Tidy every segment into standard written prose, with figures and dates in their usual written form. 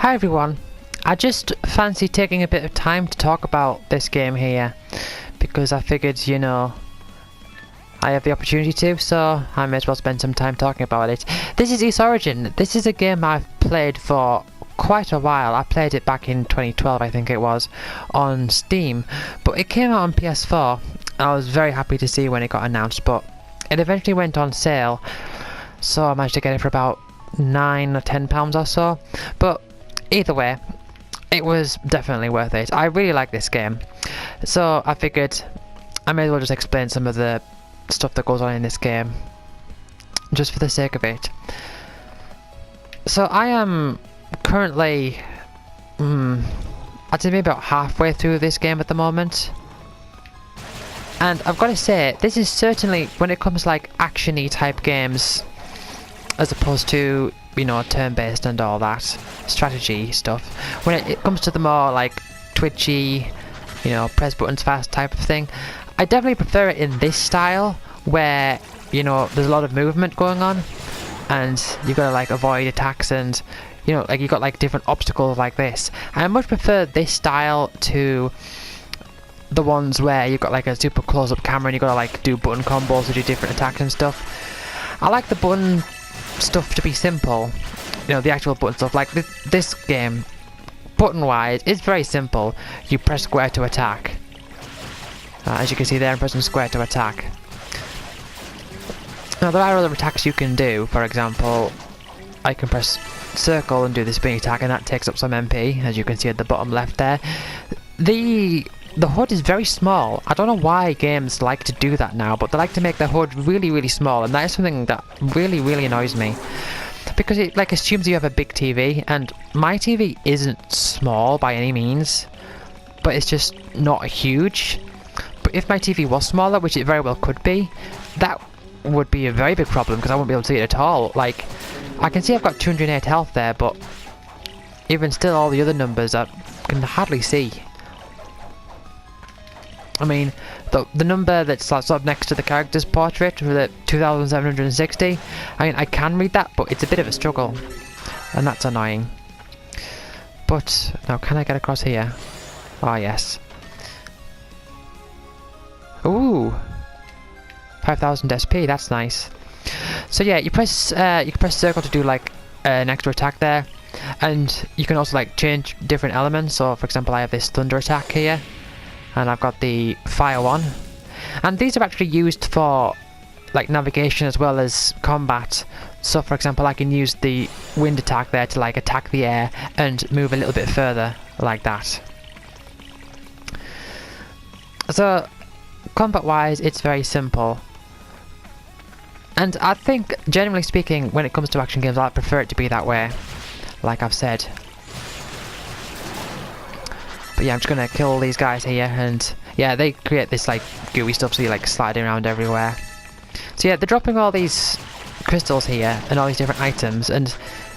Hi everyone, I just fancy taking a bit of time to talk about this game here because I figured, I have the opportunity to, so I may as well spend some time talking about it. This is East Origin. This is a game I've played for quite a while. I played it back in 2012, I think it was, on Steam, but it came out on PS4. I was very happy to see when it got announced, but it eventually went on sale, so I managed to get it for about £9 or £10 or so. But either way, it was definitely worth it. I really like this game, so I figured I may as well just explain some of the stuff that goes on in this game, just for the sake of it. So I am currently, I'd say maybe about halfway through this game at the moment. And I've got to say, this is certainly, when it comes to like action-y type games, as opposed to, turn-based and all that, strategy stuff, when it comes to the more like twitchy, press buttons fast type of thing, I definitely prefer it in this style, where, there's a lot of movement going on, and you've got to like avoid attacks and, like you've got like different obstacles like this. I much prefer this style to the ones where you've got like a super close-up camera and you've got to like do button combos to do different attacks and stuff. I like the button stuff to be simple, the actual button stuff. Like this game, button-wise, is very simple. You press square to attack. As you can see there, I'm pressing square to attack. Now there are other attacks you can do. For example, I can press circle and do the spin attack, and that takes up some MP, as you can see at the bottom left there. The HUD is very small. I don't know why games like to do that now, but they like to make the HUD really, really small, and that is something that really, really annoys me. Because it like assumes you have a big TV, and my TV isn't small by any means, but it's just not huge. But if my TV was smaller, which it very well could be, that would be a very big problem, because I wouldn't be able to see it at all. Like, I can see I've got 208 health there, but even still all the other numbers I can hardly see. I mean, the number that's sort of next to the character's portrait, the 2760, I mean, I can read that, but it's a bit of a struggle, and that's annoying. But, now can I get across here? Ah, yes. Ooh! 5000 SP, that's nice. So yeah, you can press circle to do like an extra attack there, and you can also like change different elements. So for example, I have this thunder attack here, and I've got the fire one, and these are actually used for like navigation as well as combat. So for example, I can use the wind attack there to like attack the air and move a little bit further like that. So combat wise, it's very simple, and I think generally speaking, when it comes to action games, I prefer it to be that way, like I've said. But yeah, I'm just gonna kill these guys here, and yeah, they create this like gooey stuff, so you're like sliding around everywhere. So yeah, they're dropping all these crystals here and all these different items, and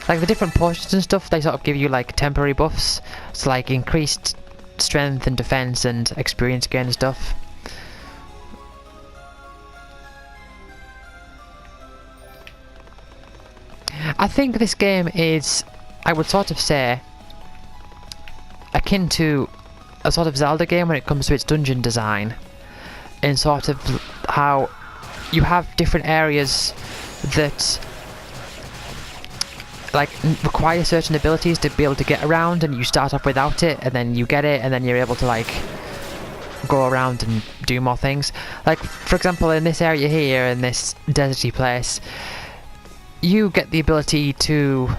like the different potions and stuff, they sort of give you like temporary buffs. It's like increased strength and defense and experience gain and stuff. I think this game is, I would sort of say, akin to a sort of Zelda game when it comes to its dungeon design, in sort of how you have different areas that like require certain abilities to be able to get around, and you start off without it, and then you get it, and then you're able to like go around and do more things. Like for example, in this area here, in this deserty place, you get the ability to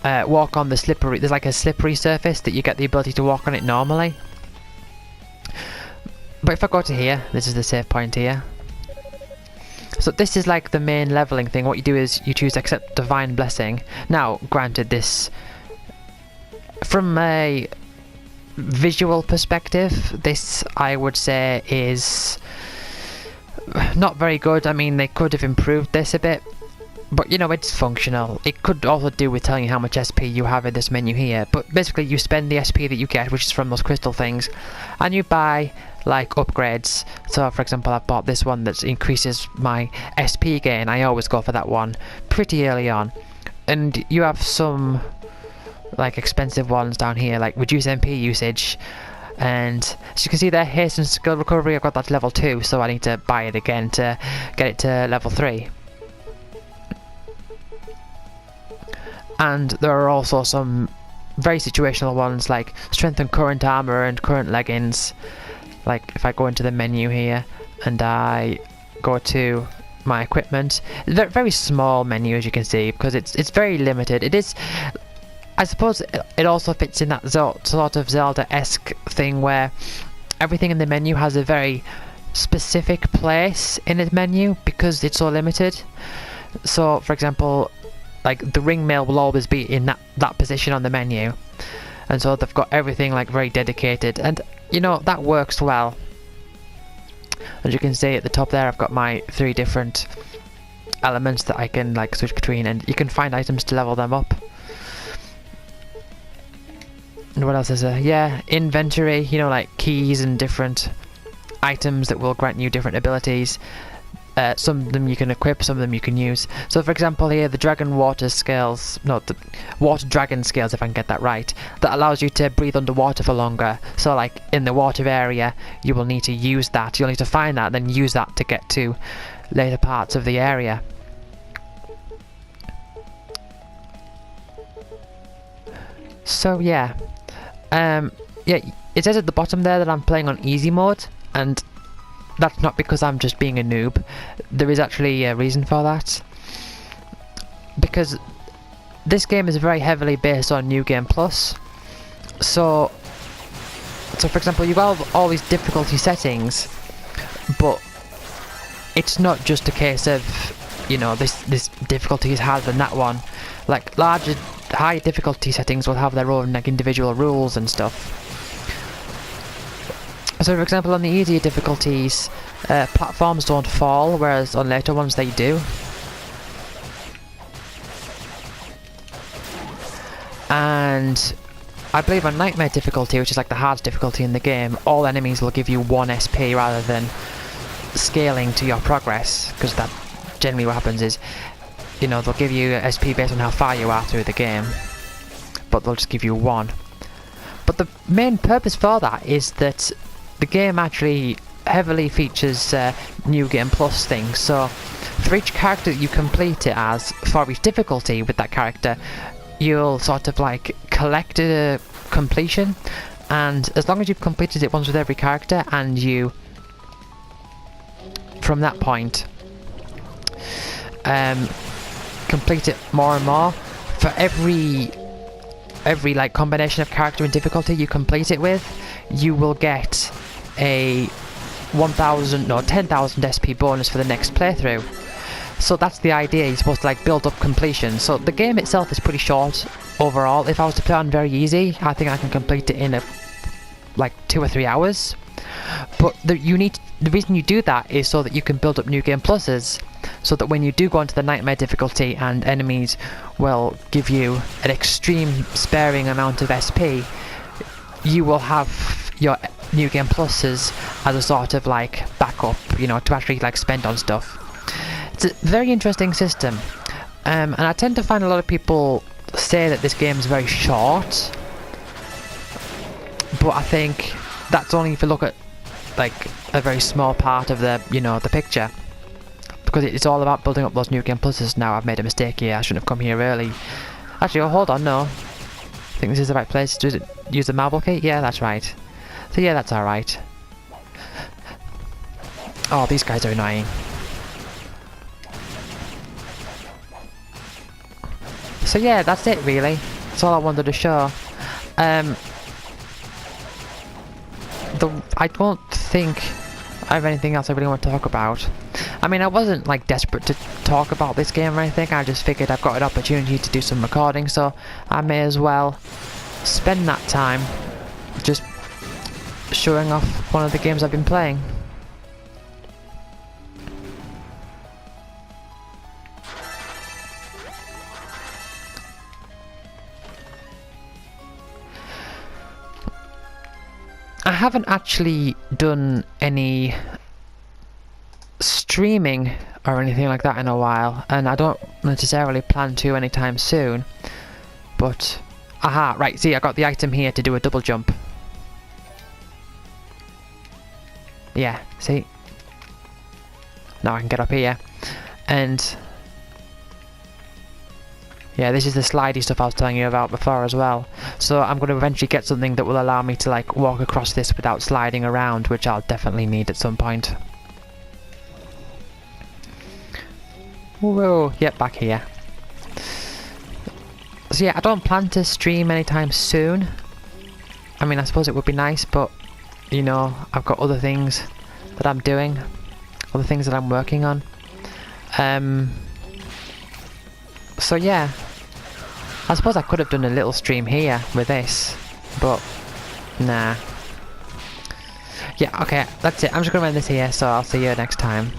walk on the slippery, there's like a slippery surface that you get the ability to walk on it normally. But if I go to here, this is the save point here. So this is like the main leveling thing. What you do is you choose accept divine blessing. Now granted, this, from a visual perspective, this I would say is not very good. I mean, they could have improved this a bit, but it's functional. It could also do with telling you how much SP you have in this menu here, but basically you spend the SP that you get, which is from those crystal things, and you buy like upgrades. So for example, I bought this one that increases my SP gain. I always go for that one pretty early on, and you have some like expensive ones down here, like reduce MP usage. And as you can see there, hasten skill recovery, I've got that to level 2, so I need to buy it again to get it to level 3. And there are also some very situational ones like strengthen current armor and current leggings. Like if I go into the menu here and I go to my equipment, very small menu as you can see, because it's very limited. It is, I suppose it also fits in that sort of Zelda-esque thing where everything in the menu has a very specific place in its menu because it's so limited. So for example, like the ring mail will always be in that position on the menu, and so they've got everything like very dedicated, and you know that works well. As you can see at the top there, I've got my 3 different elements that I can like switch between, and you can find items to level them up. And what else is there? Yeah, inventory, you know, like keys and different items that will grant you different abilities. Some of them you can equip, some of them you can use. So for example here, the dragon water scales, no, the water dragon scales, if I can get that right, that allows you to breathe underwater for longer. So like in the water area, you will need to use that, you'll need to find that, then use that to get to later parts of the area. So yeah, yeah, it says at the bottom there that I'm playing on easy mode, and that's not because I'm just being a noob. There is actually a reason for that. Because this game is very heavily based on New Game Plus. So for example, you've got all these difficulty settings, but it's not just a case of, you know, this difficulty is harder than that one. Like larger, high difficulty settings will have their own like individual rules and stuff. So for example, on the easier difficulties, platforms don't fall, whereas on later ones they do. And I believe on Nightmare difficulty, which is like the hardest difficulty in the game, all enemies will give you 1 SP rather than scaling to your progress, because that generally what happens is, you know, they'll give you SP based on how far you are through the game, but they'll just give you 1. But the main purpose for that is that the game actually heavily features New Game Plus things. So for each character that you complete it as, for each difficulty with that character, you'll sort of like collect a completion, and as long as you've completed it once with every character, and you from that point complete it more and more, for every like combination of character and difficulty you complete it with, you will get a 10,000 SP bonus for the next playthrough. So that's the idea, you're supposed to like build up completion. So the game itself is pretty short overall. If I was to play on very easy, I think I can complete it in like 2 or 3 hours. But the reason you do that is so that you can build up New Game Pluses, so that when you do go into the Nightmare difficulty and enemies will give you an extreme sparing amount of SP, you will have your New Game Pluses as a sort of like backup, you know, to actually like spend on stuff. It's a very interesting system, and I tend to find a lot of people say that this game is very short, but I think that's only if you look at like a very small part of the, you know, the picture, because it's all about building up those New Game Pluses. Now I've made a mistake here, I shouldn't have come here early. Actually, oh, hold on, no, I think this is the right place. Does it use the marble key? Yeah, that's right. So yeah, that's alright. Oh, these guys are annoying. So yeah, that's it really. That's all I wanted to show. I don't think I have anything else I really want to talk about. I mean, I wasn't like desperate to talk about this game or anything. I just figured I've got an opportunity to do some recording, so I may as well spend that time just showing off one of the games I've been playing. I haven't actually done any streaming or anything like that in a while, and I don't necessarily plan to anytime soon, but Aha, right, see, I got the item here to do a double jump. Yeah, see? Now I can get up here. And... yeah, this is the slidey stuff I was telling you about before as well. So I'm going to eventually get something that will allow me to like walk across this without sliding around, which I'll definitely need at some point. Whoa, yep, back here. So yeah, I don't plan to stream anytime soon. I mean, I suppose it would be nice, but you know, I've got other things that I'm doing, other things that I'm working on. So yeah, I suppose I could have done a little stream here with this, but nah. Yeah, okay, that's it. I'm just gonna end this here, so I'll see you next time.